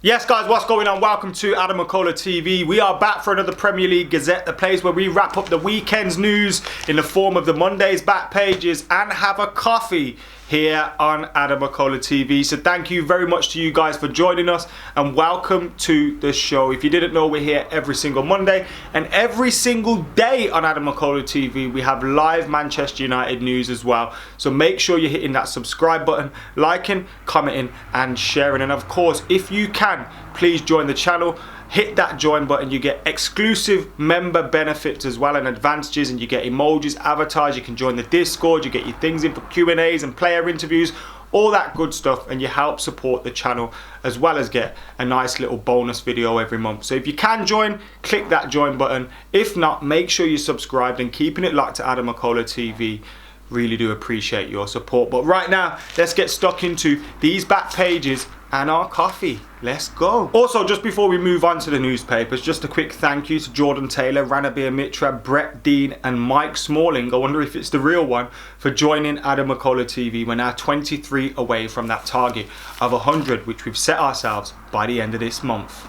Yes guys, what's going on? Welcome to AdamMcKola TV. We are back for another Premier League Gazette, the place where we wrap up the weekend's news in the form of the Monday's back pages and have a coffee here on AdamMcKola TV. So thank you very much to you guys for joining us and welcome to the show. If you didn't know, we're here every single Monday and every single day on AdamMcKola TV. We have live Manchester United news as well. So make sure you're hitting that subscribe button, liking, commenting and sharing. And of course, if you can, please join the channel. Hit that join button. You get exclusive member benefits as well and advantages, and you get emojis, avatars. You can join the Discord. You get your things in for Q&As and player interviews, all that good stuff, and you help support the channel as well as get a nice little bonus video every month. So if you can join, click that join button. If not, make sure you're subscribed and keeping it locked to AdamMcKola TV. Really do appreciate your support. But right now, let's get stuck into these back pages and our coffee. Let's go. Also, just before we move on to the newspapers, just a quick thank you to Jordan Taylor, Ranabir Mitra, Brett Dean and Mike Smalling. I wonder if it's the real one, for joining AdamMcKola TV. We're now 23 away from that target of 100, which we've set ourselves by the end of this month.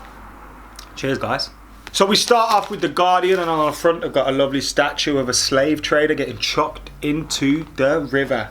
Cheers guys. So we start off with The Guardian, and on the front I've got a lovely statue of a slave trader getting chucked into the river.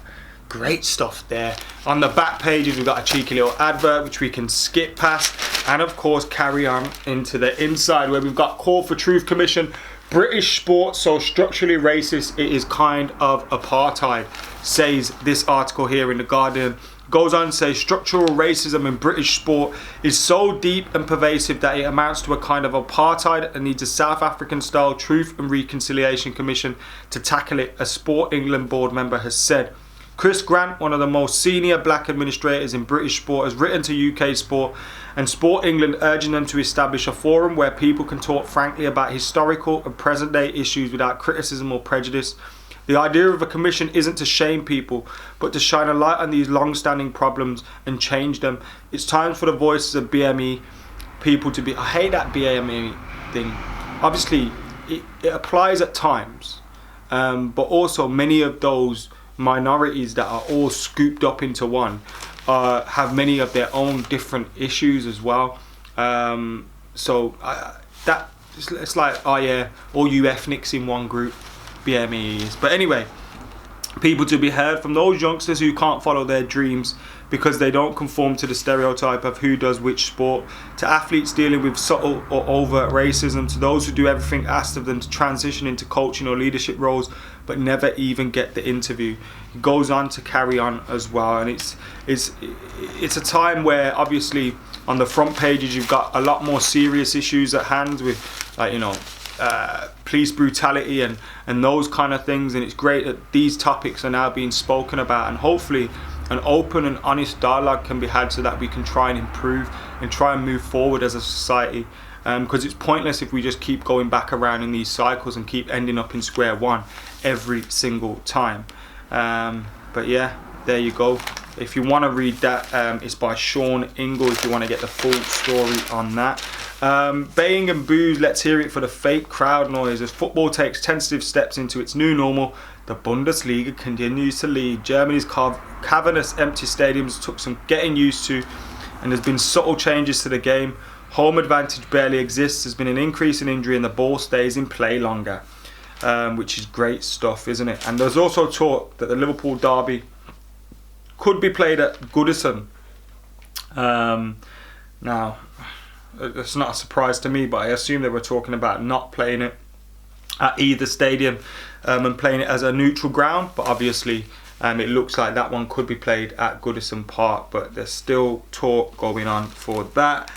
Great stuff there. On the back pages we've got a cheeky little advert which we can skip past, and of course carry on into the inside where we've got Call for Truth Commission, British sport so structurally racist it is kind of apartheid, says this article here in The Guardian. Goes on to say structural racism in British sport is so deep and pervasive that it amounts to a kind of apartheid and needs a South African style Truth and Reconciliation Commission to tackle it, a Sport England board member has said. Chris Grant, one of the most senior black administrators in British sport, has written to UK Sport and Sport England urging them to establish a forum where people can talk frankly about historical and present day issues without criticism or prejudice. The idea of a commission isn't to shame people, but to shine a light on these long-standing problems and change them. It's time for the voices of BME people to be... I hate that BME thing. Obviously, it applies at times, but also many of those minorities that are all scooped up into one have many of their own different issues as well. It's like, oh yeah, all you ethnics in one group. BMEs. But anyway, people to be heard from those youngsters who can't follow their dreams because they don't conform to the stereotype of who does which sport, to athletes dealing with subtle or overt racism, to those who do everything asked of them to transition into coaching or leadership roles but never even get the interview. It goes on to carry on as well, and it's a time where obviously on the front pages you've got a lot more serious issues at hand with, like, you know, police brutality and those kind of things, and it's great that these topics are now being spoken about, and hopefully an open and honest dialogue can be had so that we can try and improve and try and move forward as a society, because it's pointless if we just keep going back around in these cycles and keep ending up in square one every single time. But yeah, there you go. If you want to read that, it's by Sean Ingle if you want to get the full story on that. Baying and boos, let's hear it for the fake crowd noise. As football takes tentative steps into its new normal, the Bundesliga continues to lead. Germany's cavernous empty stadiums took some getting used to, and there's been subtle changes to the game. Home advantage barely exists, there's been an increase in injury and the ball stays in play longer, which is great stuff, isn't it? And there's also talk that the Liverpool derby could be played at Goodison. Now, it's not a surprise to me, but I assume they were talking about not playing it at either stadium and playing it as a neutral ground. But obviously, it looks like that one could be played at Goodison Park, but there's still talk going on for that.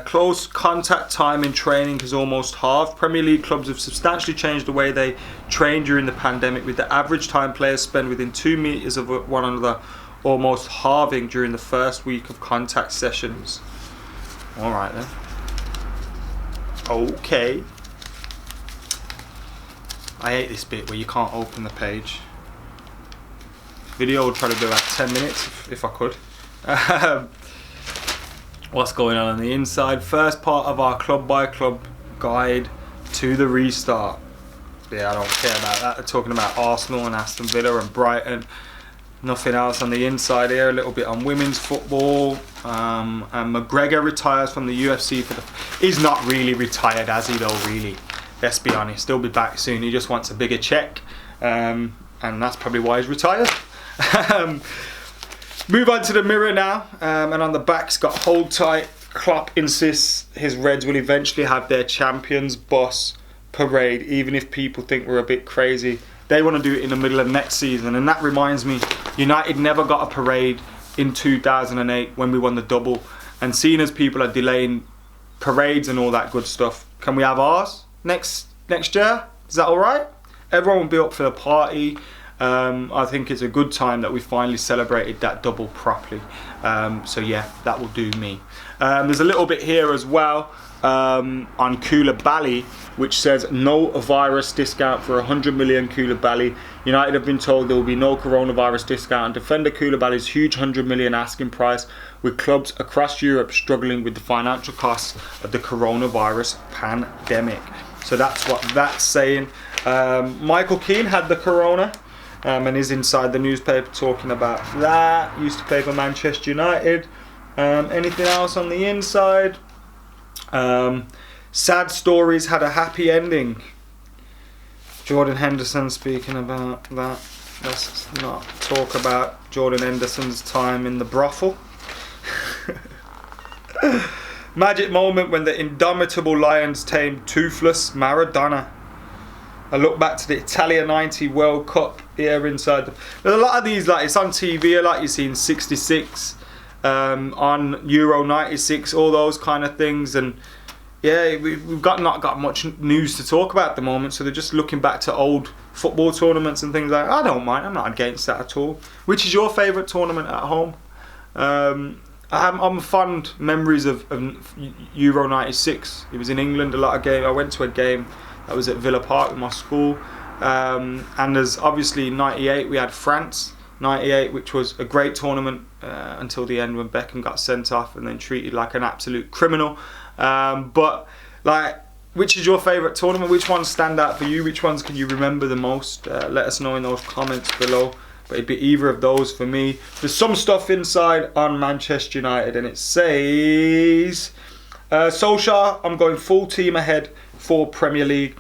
Close contact time in training has almost halved. Premier League clubs have substantially changed the way they train during the pandemic, with the average time players spend within 2 meters of one another almost halving during the first week of contact sessions. Alright then. Okay. I hate this bit where you can't open the page. Video would try to do about 10 minutes if I could. What's going on the inside? First part of our club by club guide to the restart. Yeah, I don't care about that. They're talking about Arsenal and Aston Villa and Brighton. Nothing else on the inside here. A little bit on women's football. And McGregor retires from the UFC he's not really retired, has he though, really? Let's be honest, he'll be back soon. He just wants a bigger check. And that's probably why he's retired. Move on to the Mirror now. And on the back, it's got hold tight. Klopp insists his Reds will eventually have their Champions Boss parade, even if people think we're a bit crazy. They want to do it in the middle of next season. And that reminds me, United never got a parade in 2008 when we won the double, and seeing as people are delaying parades and all that good stuff, can we have ours next year? Is that alright? Everyone will be up for the party. I think it's a good time that we finally celebrated that double properly. So yeah, that will do me. There's a little bit here as well on Koulibaly, which says no virus discount for 100 million Koulibaly. United have been told there will be no coronavirus discount on defender Koulibaly's huge 100 million asking price, with clubs across Europe struggling with the financial costs of the coronavirus pandemic. So that's what that's saying. Michael Keane had the corona and is inside the newspaper talking about that. Used to play for Manchester United. Anything else on the inside? Sad stories had a happy ending. Jordan Henderson speaking about that. Let's not talk about Jordan Henderson's time in the brothel. Magic moment when the indomitable Lions tamed toothless Maradona. I look back to the Italia 90 World Cup here inside. There's a lot of these, like it's on TV a lot. You've seen 66, on Euro 96, all those kind of things. And yeah, we've not got much news to talk about at the moment, so they're just looking back to old football tournaments and things like that. I don't mind, I'm not against that at all. Which is your favourite tournament at home? I'm fond memories of Euro 96. It was in England, a lot of games. I went to a game that was at Villa Park with my school. And there's obviously 98, we had France 98, which was a great tournament until the end when Beckham got sent off and then treated like an absolute criminal. But like, which is your favourite tournament? Which ones stand out for you? Which ones can you remember the most? Let us know in those comments below. But it'd be either of those for me. There's some stuff inside on Manchester United, and it says Solskjaer, I'm going full team ahead for Premier League.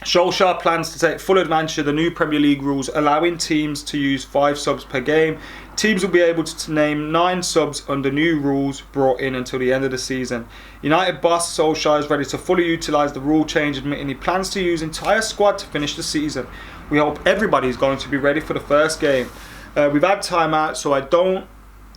Solskjaer plans to take full advantage of the new Premier League rules, allowing teams to use 5 subs per game. Teams will be able to name 9 subs under new rules brought in until the end of the season. United boss Solskjaer is ready to fully utilise the rule change, admitting he plans to use entire squad to finish the season. We hope everybody is going to be ready for the first game. We've had time out, so I don't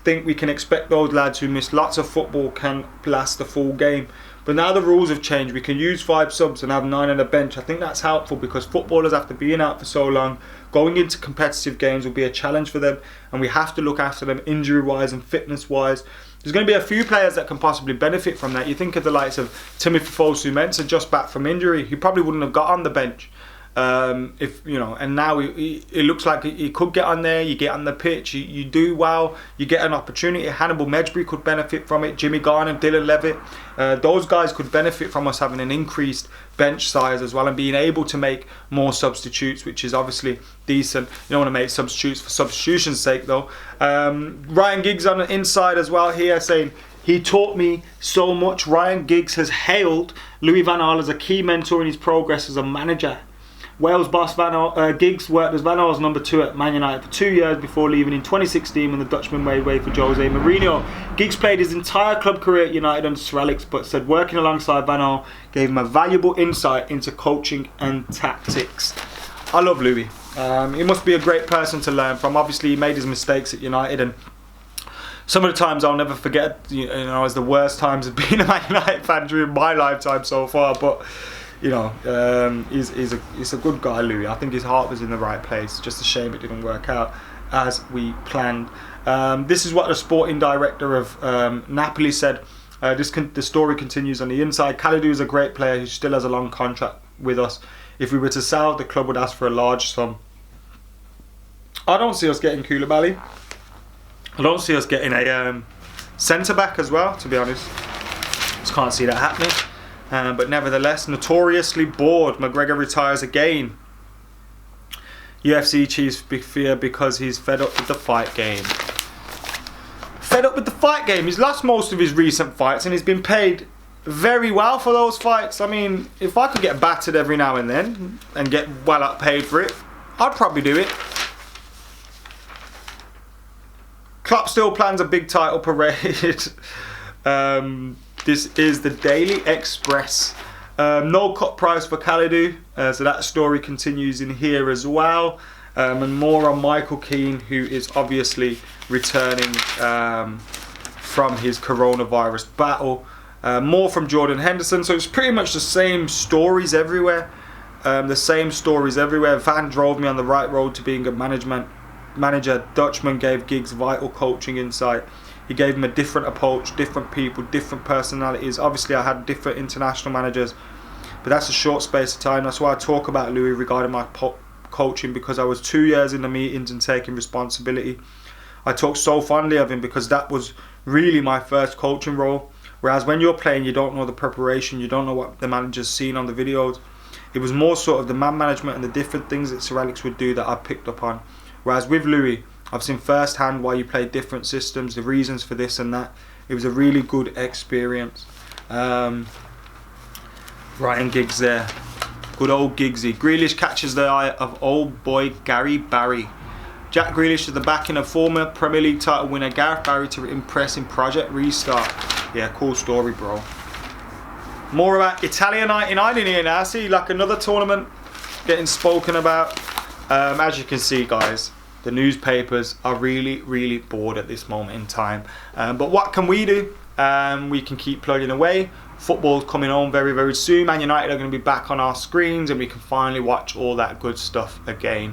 think we can expect those lads who miss lots of football can last the full game. But now the rules have changed. We can use 5 subs and have 9 on the bench. I think that's helpful because footballers, after being out for so long, going into competitive games will be a challenge for them, and we have to look after them injury-wise and fitness-wise. There's going to be a few players that can possibly benefit from that. You think of the likes of Timothy Fosu-Mensah, just back from injury. He probably wouldn't have got on the bench. If you know, and now it looks like he could get on there. You get on the pitch, you do well, you get an opportunity. Hannibal Mejbri could benefit from it. Jimmy Garner, Dylan Levitt, those guys could benefit from us having an increased bench size as well and being able to make more substitutes, which is obviously decent. You don't want to make substitutes for substitution's sake though. Ryan Giggs on the inside as well here saying, he taught me so much. Ryan Giggs has hailed Louis van Gaal as a key mentor in his progress as a manager. Wales boss Giggs worked as Van Gaal's number 2 at Man United for 2 years before leaving in 2016 when the Dutchman made way for Jose Mourinho. Giggs played his entire club career at United under Sir Alex, but said working alongside Van Gaal gave him a valuable insight into coaching and tactics. I love Louis. He must be a great person to learn from. Obviously, he made his mistakes at United, and some of the times I'll never forget, you know, as the worst times of being a Man United fan during my lifetime so far. But you know, he's a good guy, Louis. I think his heart was in the right place. Just a shame it didn't work out as we planned. This is what the sporting director of Napoli said. The story continues on the inside. Kalidou is a great player who still has a long contract with us. If we were to sell, the club would ask for a large sum. I don't see us getting Koulibaly. I don't see us getting a centre-back as well, to be honest. Just can't see that happening. But nevertheless, notoriously bored, McGregor retires again. UFC chiefs fear because he's fed up with the fight game. fed up with the fight game. He's lost most of his recent fights and he's been paid very well for those fights. I mean, if I could get battered every now and then and get well up paid for it, I'd probably do it. Klopp still plans a big title parade. This is the Daily Express. No cut price for Kalidou, so that story continues in here as well. And more on Michael Keane, who is obviously returning from his coronavirus battle. More from Jordan Henderson, so it's pretty much the same stories everywhere. Van drove me on the right road to being a manager. Dutchman gave Giggs vital coaching insight. He gave him a different approach, different people, different personalities. Obviously I had different international managers, but that's a short space of time. That's why I talk about Louis regarding my coaching, because I was 2 years in the meetings and taking responsibility. I talk so fondly of him because that was really my first coaching role. Whereas when you're playing, you don't know the preparation, you don't know what the manager's seen on the videos. It was more sort of the man management and the different things that Sir Alex would do that I picked up on. Whereas with Louis, I've seen firsthand why you play different systems, the reasons for this and that. It was a really good experience. Ryan Giggs there. Good old Giggsy. Grealish catches the eye of old boy Gary Barry. Jack Grealish to the backing of former Premier League title winner Gareth Barry to impress in Project Restart. Yeah, cool story, bro. More about Italian 99 in here now. I see like another tournament getting spoken about. As you can see, guys, the newspapers are really bored at this moment in time. But what can we do? We can keep plugging away. Football's coming home very soon. Man United are going to be back on our screens and we can finally watch all that good stuff again,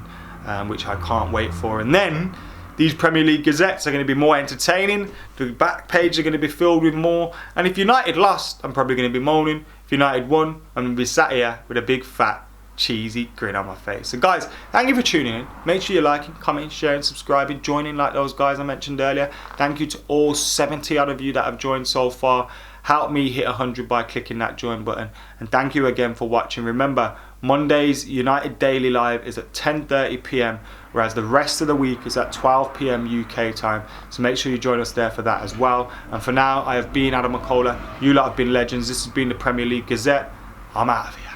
which I can't wait for. And then these Premier League Gazettes are going to be more entertaining. The back page are going to be filled with more. And if United lost, I'm probably going to be moaning. If United won, I'm going to be sat here with a big fat cheesy grin on my face. So guys, thank you for tuning in. Make sure you're liking, commenting, sharing, subscribing, joining like those guys I mentioned earlier. Thank you to all 70 odd of you that have joined so far. Help me hit 100 by clicking that join button. And thank you again for watching. Remember, Mondays United Daily Live is at 10:30 p.m, whereas the rest of the week is at 12 p.m. UK time. So make sure you join us there for that as well. And for now, I have been Adam McKola. You lot have been legends. This has been the Premier League Gazette. I'm out of here.